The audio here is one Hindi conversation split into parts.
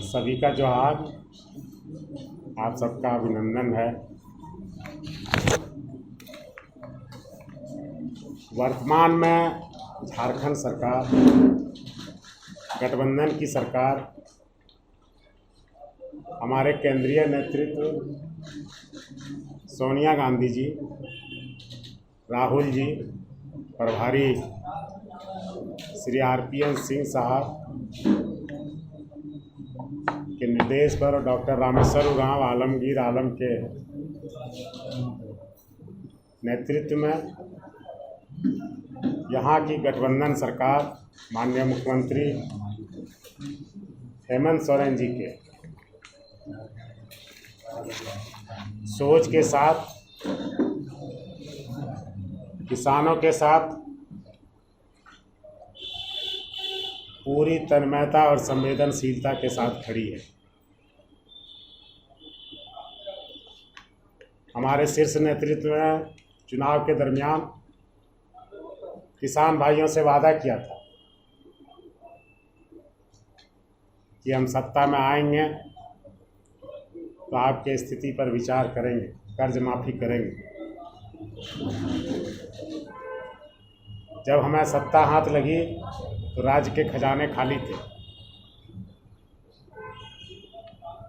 सभी का जोहार। आप सबका अभिनंदन है। वर्तमान में झारखंड सरकार, गठबंधन की सरकार, हमारे केंद्रीय नेतृत्व सोनिया गांधी जी, राहुल जी, प्रभारी श्री RPN सिंह साहब के निर्देश पर डॉक्टर रामेश्वर उरांव आलमगीर आलम के नेतृत्व में यहाँ की गठबंधन सरकार माननीय मुख्यमंत्री हेमंत सोरेन जी के सोच के साथ किसानों के साथ पूरी तन्मयता और संवेदनशीलता के साथ खड़ी है। हमारे शीर्ष नेतृत्व ने चुनाव के दरमियान किसान भाइयों से वादा किया था कि हम सत्ता में आएंगे तो आपके स्थिति पर विचार करेंगे, कर्ज माफ़ी करेंगे। जब हमें सत्ता हाथ लगी तो राज्य के खजाने खाली थे,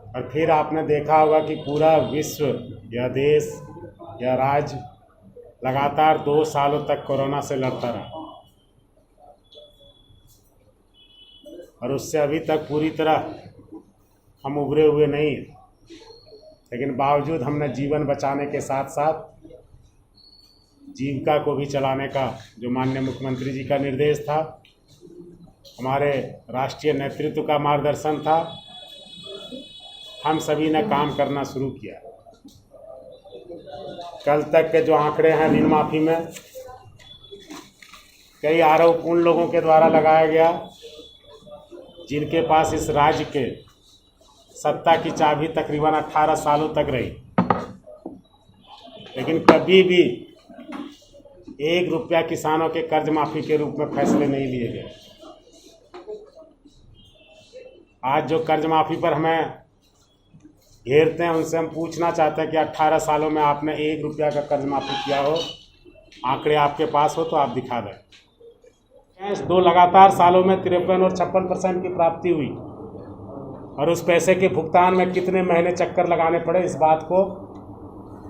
और फिर आपने देखा होगा कि पूरा विश्व, यह देश, यह राज्य लगातार 2 सालों तक कोरोना से लड़ता रहा, और उससे अभी तक पूरी तरह हम उभरे हुए नहीं हैं। लेकिन बावजूद हमने जीवन बचाने के साथ साथ जीविका को भी चलाने का जो माननीय मुख्यमंत्री जी का निर्देश था, हमारे राष्ट्रीय नेतृत्व का मार्गदर्शन था, हम सभी ने काम करना शुरू किया। कल तक के जो आंकड़े हैं ऋण माफ़ी में, कई आरोप उन लोगों के द्वारा लगाया गया जिनके पास इस राज्य के सत्ता की चाबी तकरीबन 18 सालों तक रही, लेकिन कभी भी 1 रुपया किसानों के कर्ज माफ़ी के रूप में फैसले नहीं लिए गए। आज जो कर्ज माफ़ी पर हमें घेरते हैं, उनसे हम पूछना चाहते हैं कि 18 सालों में आपने 1 रुपया का कर्ज माफ़ी किया हो, आंकड़े आपके पास हो तो आप दिखा दें। 2 लगातार सालों में 53 और 56% की प्राप्ति हुई, और उस पैसे के भुगतान में कितने महीने चक्कर लगाने पड़े, इस बात को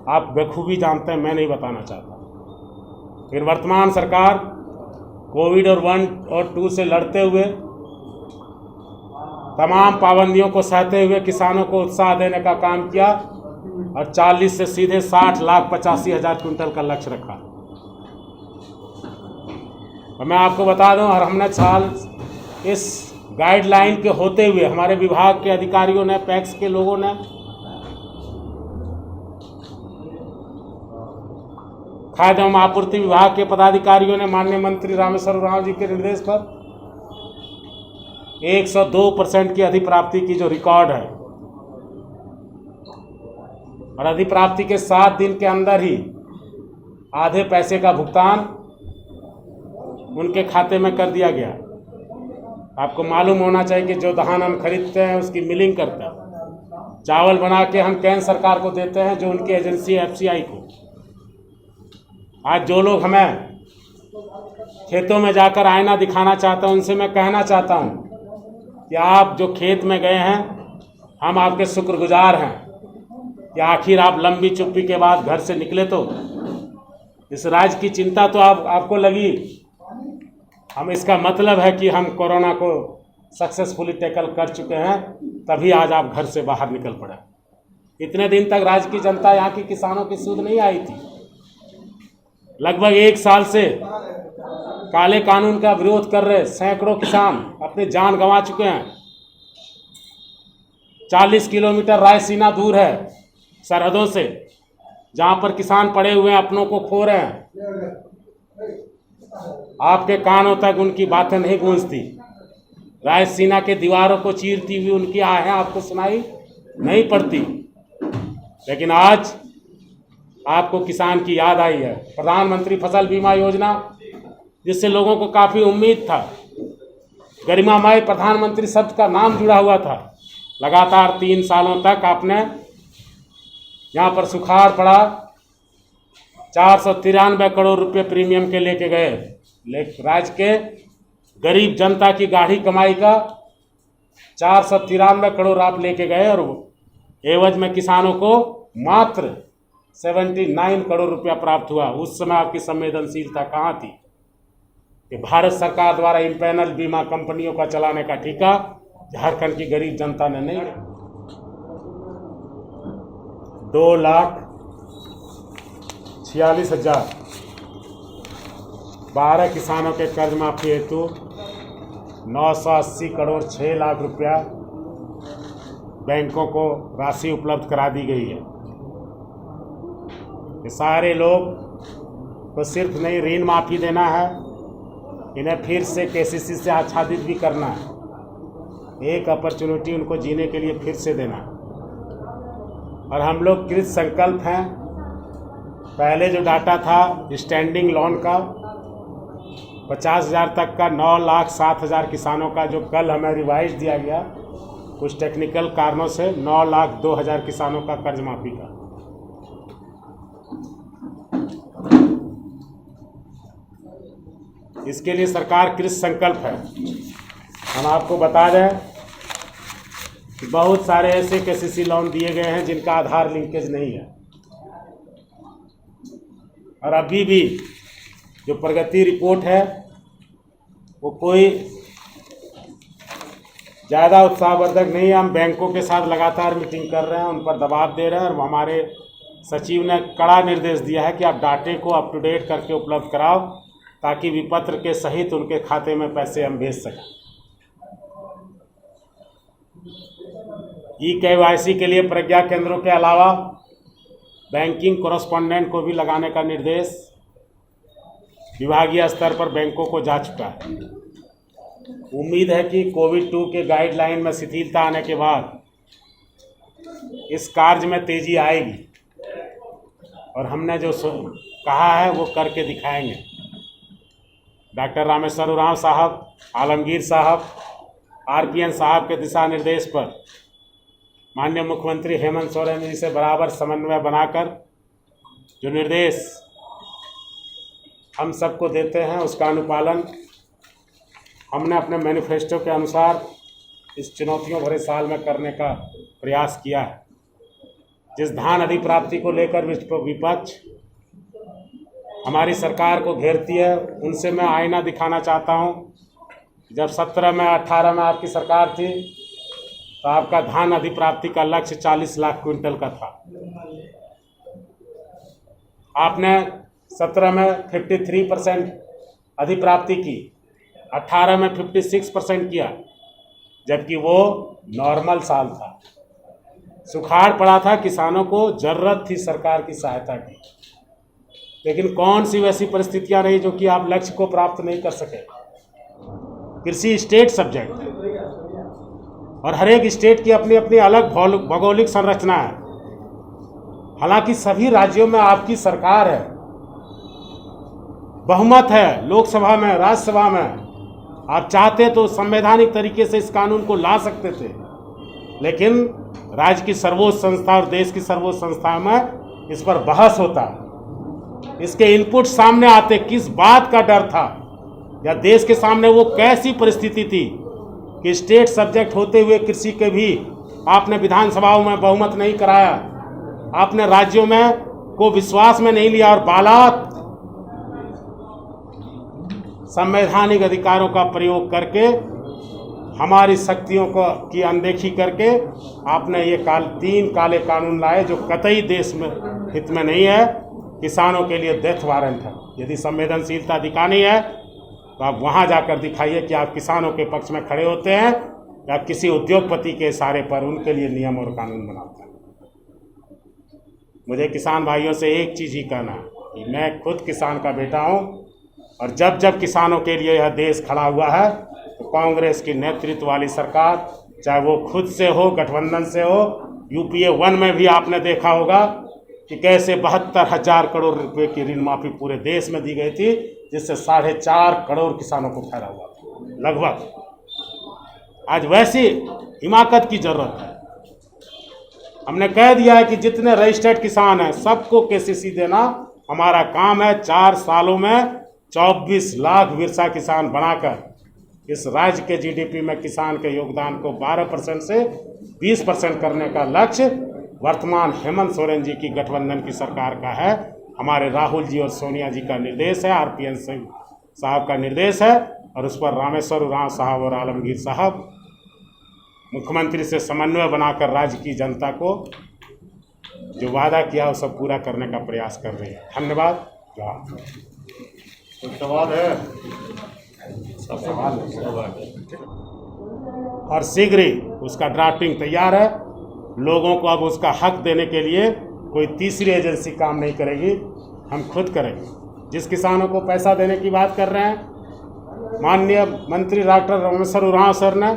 आप बखूबी जानते हैं, मैं नहीं बताना चाहता। फिर वर्तमान सरकार कोविड और 1 और 2 से लड़ते हुए, तमाम पाबंदियों को सहते हुए किसानों को उत्साह देने का काम किया, और 40 से सीधे 60,85,000 क्विंटल का लक्ष्य रखा। और मैं आपको बता दूं, और हमने साल इस गाइडलाइन के होते हुए हमारे विभाग के अधिकारियों ने, पैक्स के लोगों ने, खाद्य एवं आपूर्ति विभाग के पदाधिकारियों ने माननीय मंत्री रामेश्वर उरांव जी के निर्देश पर 102% की अधिप्राप्ति की जो रिकॉर्ड है, और अधिप्राप्ति के 7 दिन के अंदर ही आधे पैसे का भुगतान उनके खाते में कर दिया गया। आपको मालूम होना चाहिए कि जो धान हम खरीदते हैं उसकी मिलिंग करते हैं, चावल बना के हम केंद्र सरकार को देते हैं, जो उनकी एजेंसी है FCI को। आज जो लोग हमें खेतों में जाकर आईना दिखाना चाहते हैं, उनसे मैं कहना चाहता हूं कि आप जो खेत में गए हैं, हम आपके शुक्रगुजार हैं कि आखिर आप लंबी चुप्पी के बाद घर से निकले। तो इस राज्य की चिंता तो आपको लगी। हम, इसका मतलब है कि हम कोरोना को सक्सेसफुली टैकल कर चुके हैं, तभी आज आप घर से बाहर निकल पड़े। इतने दिन तक राज्य की जनता, यहाँ की किसानों की सुध नहीं आई थी। लगभग 1 साल से काले कानून का विरोध कर रहे सैकड़ों किसान अपनी जान गंवा चुके हैं। 40 किलोमीटर रायसीना दूर है सरहदों से, जहां पर किसान पड़े हुए हैं, अपनों को खो रहे हैं। आपके कानों तक उनकी बातें नहीं गूंजती। रायसीना के दीवारों को चीरती हुई उनकी आहें आपको सुनाई नहीं पड़ती। लेकिन आज आपको किसान की याद आई है। प्रधानमंत्री फसल बीमा योजना, जिससे लोगों को काफ़ी उम्मीद था, गरिमामय प्रधानमंत्री शब्द का नाम जुड़ा हुआ था, लगातार 3 सालों तक आपने यहाँ पर सुखाड़ पड़ा, 493 करोड़ रुपए प्रीमियम के लेके गए, लेकिन राज्य के गरीब जनता की गाढ़ी कमाई का 493 करोड़ आप लेके गए और एवज में किसानों को मात्र 79 करोड़ रुपया प्राप्त हुआ। उस समय आपकी संवेदनशीलता कहाँ थी कि भारत सरकार द्वारा इम्पैनल बीमा कंपनियों का चलाने का ठेका झारखंड की गरीब जनता ने नहीं लिया। 2,46,000 12 किसानों के कर्ज माफी हेतु 980 करोड़ 6 लाख रुपया बैंकों को राशि उपलब्ध करा दी गई है। ये सारे लोग को सिर्फ नहीं ऋण माफी देना है, इन्हें फिर से केसीसी से आच्छादित भी करना है, एक अपॉर्चुनिटी उनको जीने के लिए फिर से देना। और हम लोग कृत संकल्प हैं। पहले जो डाटा था स्टैंडिंग लोन का 50,000 तक का 9,07,000 किसानों का, जो कल हमें रिवाइज दिया गया कुछ टेक्निकल कारणों से, 9,02,000 किसानों का कर्ज माफी का। इसके लिए सरकार कृत संकल्प है। हम आपको बता दें कि बहुत सारे ऐसे केसीसी लोन दिए गए हैं जिनका आधार लिंकेज नहीं है, और अभी भी जो प्रगति रिपोर्ट है वो कोई ज़्यादा उत्साहवर्धक नहीं है। हम बैंकों के साथ लगातार मीटिंग कर रहे हैं, उन पर दबाव दे रहे हैं, और हमारे सचिव ने कड़ा निर्देश दिया है कि आप डाटे को अप टू डेट करके उपलब्ध कराओ, ताकि विपत्र के सहित उनके खाते में पैसे हम भेज सकें। KYC के लिए प्रज्ञा केंद्रों के अलावा बैंकिंग कॉरेस्पॉन्डेंट को भी लगाने का निर्देश विभागीय स्तर पर बैंकों को जा चुका है। उम्मीद है कि कोविड-2 के गाइडलाइन में शिथिलता आने के बाद इस कार्य में तेजी आएगी, और हमने जो कहा है वो करके दिखाएंगे। डॉक्टर रामेश्वर उरांव साहब, आलमगीर साहब, RPN साहब के दिशा निर्देश पर माननीय मुख्यमंत्री हेमंत सोरेन जी से बराबर समन्वय बनाकर जो निर्देश हम सबको देते हैं उसका अनुपालन हमने अपने मैनिफेस्टो के अनुसार इस चुनौतियों भरे साल में करने का प्रयास किया है। जिस धान अधिप्राप्ति को लेकर विपक्ष हमारी सरकार को घेरती है, उनसे मैं आईना दिखाना चाहता हूं। जब 17 में 18 में आपकी सरकार थी तो आपका धान अधिप्राप्ति का लक्ष्य 40 लाख क्विंटल का था। आपने 17 में 53% अधिप्राप्ति की, 18 में 56% किया, जबकि वो नॉर्मल साल था। सुखाड़ पड़ा था, किसानों को जरूरत थी सरकार की सहायता की, लेकिन कौन सी वैसी परिस्थितियां रही जो कि आप लक्ष्य को प्राप्त नहीं कर सके। कृषि स्टेट सब्जेक्ट है और हर एक स्टेट की अपनी अपनी अलग भौगोलिक संरचना है। हालांकि सभी राज्यों में आपकी सरकार है, बहुमत है लोकसभा में, राज्यसभा में। आप चाहते तो संवैधानिक तरीके से इस कानून को ला सकते थे, लेकिन राज्य की सर्वोच्च संस्था और देश की सर्वोच्च संस्थाओं में इस पर बहस होता। इसके इनपुट सामने आते, किस बात का डर था या देश के सामने वो कैसी परिस्थिति थी कि स्टेट सब्जेक्ट होते हुए कृषि के भी आपने विधानसभाओं में बहुमत नहीं कराया, आपने राज्यों में को विश्वास में नहीं लिया, और बालात संवैधानिक अधिकारों का प्रयोग करके हमारी शक्तियों को की अनदेखी करके आपने ये 3 काले कानून लाए जो कतई देश में हित में नहीं है, किसानों के लिए डेथ वारंट है। यदि संवेदनशीलता दिखानी है तो आप वहाँ जाकर दिखाइए कि आप किसानों के पक्ष में खड़े होते हैं या किसी उद्योगपति के इशारे पर उनके लिए नियम और कानून बनाते हैं। मुझे किसान भाइयों से एक चीज़ ही कहना है कि मैं खुद किसान का बेटा हूँ, और जब जब किसानों के लिए यह देश खड़ा हुआ है तो कांग्रेस की नेतृत्व वाली सरकार, चाहे वो खुद से हो, गठबंधन से हो, UPA 1 में भी आपने देखा होगा कि कैसे 72,000 करोड़ रुपए की ऋण माफी पूरे देश में दी गई थी, जिससे 4.5 करोड़ किसानों को फायदा हुआ था लगभग। आज वैसी हिमाकत की जरूरत है। हमने कह दिया है कि जितने रजिस्टर्ड किसान हैं सबको केसीसी देना हमारा काम है। 4 सालों में 24 लाख विरसा किसान बनाकर इस राज्य के जीडीपी में किसान के योगदान को 12% से 20% करने का लक्ष्य वर्तमान हेमंत सोरेन जी की गठबंधन की सरकार का है। हमारे राहुल जी और सोनिया जी का निर्देश है, आरपीएन सिंह साहब का निर्देश है, और उस पर रामेश्वर उरांव साहब और आलमगीर साहब मुख्यमंत्री से समन्वय बनाकर राज्य की जनता को जो वादा किया वो सब पूरा करने का प्रयास कर रहे हैं। धन्यवाद। कोई सवाल है? और शीघ्र ही उसका ड्राफ्टिंग तैयार है। लोगों को अब उसका हक देने के लिए कोई तीसरी एजेंसी काम नहीं करेगी, हम खुद करेंगे। जिस किसानों को पैसा देने की बात कर रहे हैं, माननीय मंत्री डॉक्टर रामेश्वर उरांव सर ने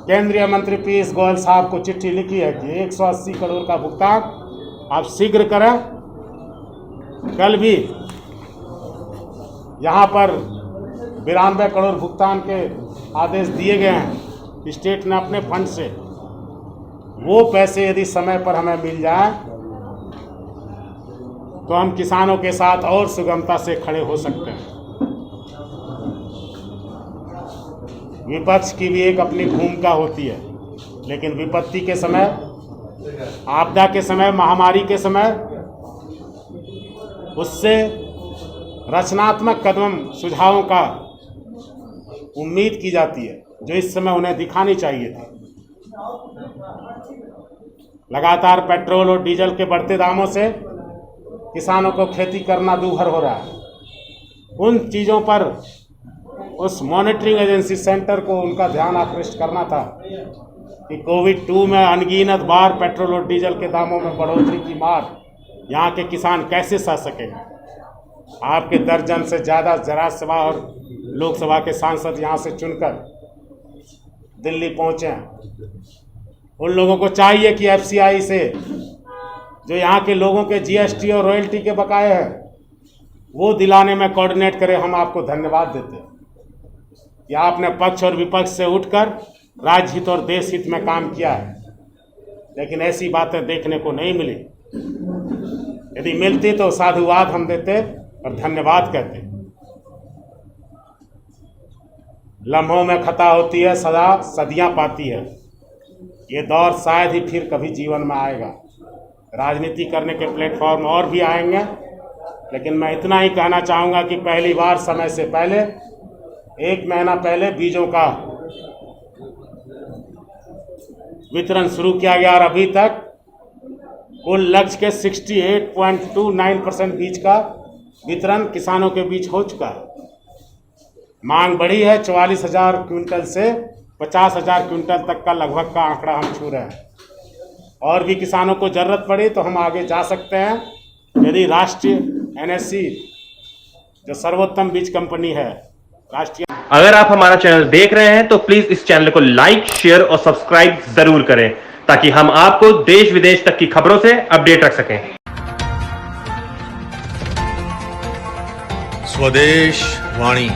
केंद्रीय मंत्री पीयूष गोयल साहब को चिट्ठी लिखी है कि 180 करोड़ का भुगतान आप शीघ्र करें। कल भी यहाँ पर 92 करोड़ भुगतान के आदेश दिए गए हैं स्टेट ने अपने फंड से। वो पैसे यदि समय पर हमें मिल जाए तो हम किसानों के साथ और सुगमता से खड़े हो सकते हैं। विपक्ष की भी एक अपनी भूमिका होती है, लेकिन विपत्ति के समय, आपदा के समय, महामारी के समय उससे रचनात्मक कदम सुझावों का उम्मीद की जाती है जो इस समय उन्हें दिखानी चाहिए थी। लगातार पेट्रोल और डीजल के बढ़ते दामों से किसानों को खेती करना दूभर हो रहा है। उन चीज़ों पर उस मॉनिटरिंग एजेंसी सेंटर को उनका ध्यान आकृष्ट करना था कि कोविड-2 में अनगिनत बार पेट्रोल और डीजल के दामों में बढ़ोतरी की मार यहाँ के किसान कैसे सह सकेंगे। आपके दर्जन से ज़्यादा राज्यसभा और लोकसभा के सांसद यहाँ से चुनकर दिल्ली पहुँचे हैं। उन लोगों को चाहिए कि एफसीआई से जो यहाँ के लोगों के जीएसटी और रॉयल्टी के बकाये हैं वो दिलाने में कोऑर्डिनेट करें। हम आपको धन्यवाद देते हैं कि आपने पक्ष और विपक्ष से उठकर राज्य हित और देश हित में काम किया है, लेकिन ऐसी बातें देखने को नहीं मिली। यदि मिलती तो साधुवाद हम देते और धन्यवाद कहते। लम्हों में खता होती है, सदा सदियां पाती है। ये दौर शायद ही फिर कभी जीवन में आएगा। राजनीति करने के प्लेटफॉर्म और भी आएंगे, लेकिन मैं इतना ही कहना चाहूँगा कि पहली बार समय से पहले 1 महीना पहले बीजों का वितरण शुरू किया गया और अभी तक कुल लक्ष्य के 68.29% बीज का वितरण किसानों के बीच हो चुका है। मांग बढ़ी है, 44,000 क्विंटल से 50,000 क्विंटल तक का लगभग का आंकड़ा हम छू रहे हैं। और भी किसानों को जरूरत पड़ी तो हम आगे जा सकते हैं। यदि राष्ट्रीय एनएससी जो सर्वोत्तम बीज कंपनी है राष्ट्रीय। अगर आप हमारा चैनल देख रहे हैं तो प्लीज इस चैनल को लाइक, शेयर और सब्सक्राइब जरूर करें ताकि हम आपको देश विदेश तक की खबरों से अपडेट रख सकें। स्वदेश वाणी।